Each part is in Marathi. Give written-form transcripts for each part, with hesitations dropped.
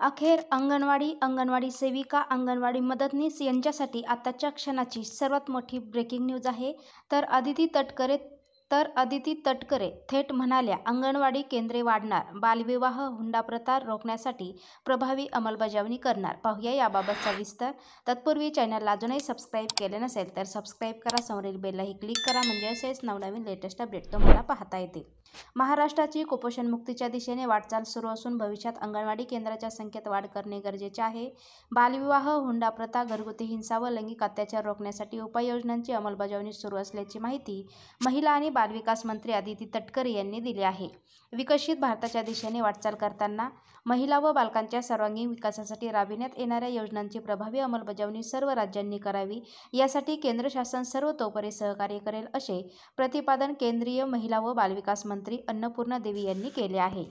अखेर अंगणवाडी सेविका, अंगणवाडी मदतनीस यांच्यासाठी आताच्या क्षणाची सर्वात मोठी ब्रेकिंग न्यूज आहे. तर अदिती तटकरे थेट म्हणाल्या, अंगणवाडी केंद्रे वाढणार, बालविवाह, हुंडाप्रथा रोखण्यासाठी प्रभावी अंमलबजावणी करणार. पाहूया याबाबत सविस्तर. तत्पूर्वी चॅनलला अजूनही सबस्क्राईब केले नसेल तर सबस्क्राईब करा, समोरील बेललाही क्लिक करा, म्हणजे असेच नवनवीन लेटेस्ट अपडेट तुम्हाला पाहता येतील. महाराष्ट्राची कुपोषणमुक्तीच्या दिशेने वाटचाल सुरू असून भविष्यात अंगणवाडी केंद्राच्या संख्येत वाढ करणे गरजेचे आहे. बालविवाह, हुंडाप्रथा, घरगुती हिंसा व लैंगिक अत्याचार रोखण्यासाठी उपाययोजनांची अंमलबजावणी सुरू असल्याची माहिती महिला आणि बालविकास मंत्री अदिती तटकरे यांनी दिली आहे. विकसित भारताच्या दिशेने वाटचाल करताना महिला व बालकांच्या सर्वांगीण विकासासाठी राबविण्यात येणाऱ्या योजनांची प्रभावी अंमलबजावणी सर्व राज्यांनी करावी, यासाठी केंद्र शासन सर्वतोपरी सहकार्य करेल, असे प्रतिपादन केंद्रीय महिला व बालविकास मंत्री अन्नपूर्णा देवी यांनी केले आहे.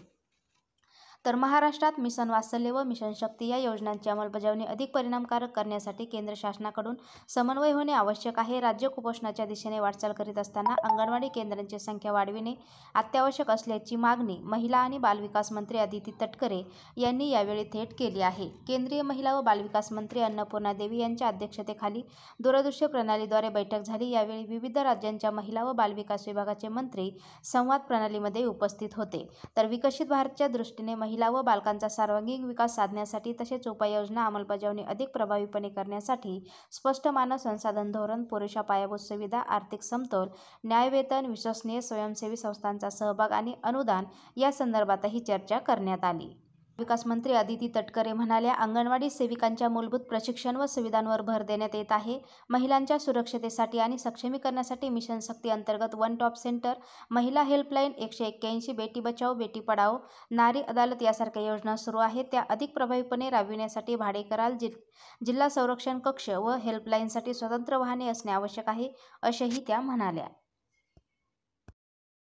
तर महाराष्ट्रात मिशन वात्सल्य व मिशन शक्ती या योजनांची अंमलबजावणी अधिक परिणामकारक करण्यासाठी केंद्र शासनाकडून समन्वय होणे आवश्यक आहे. राज्य कुपोषणाच्या दिशेने वाटचाल करीत असताना अंगणवाडी केंद्रांची संख्या वाढविणे अत्यावश्यक असल्याची मागणी महिला आणि बालविकास मंत्री अदिती तटकरे यांनी यावेळी थेट केली आहे. केंद्रीय महिला व बालविकास मंत्री अन्नपूर्णा देवी यांच्या अध्यक्षतेखाली दूरदृश्य प्रणालीद्वारे बैठक झाली. यावेळी विविध राज्यांच्या महिला व बालविकास विभागाचे मंत्री संवाद प्रणालीमध्ये उपस्थित होते. तर विकसित भारतच्या दृष्टीने महिला व बालकांचा सर्वांगीण विकास साधण्यासाठी तसेच उपाययोजना अंमलबजावणी अधिक प्रभावीपणे करण्यासाठी स्पष्ट मानव संसाधन धोरण, पुरेशा पायाभूत सुविधा, आर्थिक समतोल, न्याय, वेतन, विश्वसनीय स्वयंसेवी संस्थांचा सहभाग आणि अनुदान या संदर्भातही चर्चा करण्यात आली. विकास मंत्री अदिती तटकरे म्हणाल्या, अंगणवाडी सेविकांच्या मूलभूत प्रशिक्षण व सुविधांवर भर देण्यात येत आहे. महिलांच्या सुरक्षतेसाठी आणि सक्षमीकरणासाठी मिशन शक्ती अंतर्गत वन टॉप सेंटर, महिला हेल्पलाईन 181, बेटी बचाओ बेटी पढाओ, नारी अदालत यासारख्या योजना सुरू आहेत. त्या अधिक प्रभावीपणे राबविण्यासाठी भाडेकरार, जिल्हा संरक्षण कक्ष व हेल्पलाईनसाठी स्वतंत्र वाहने असणे आवश्यक आहे, असेही त्या म्हणाल्या.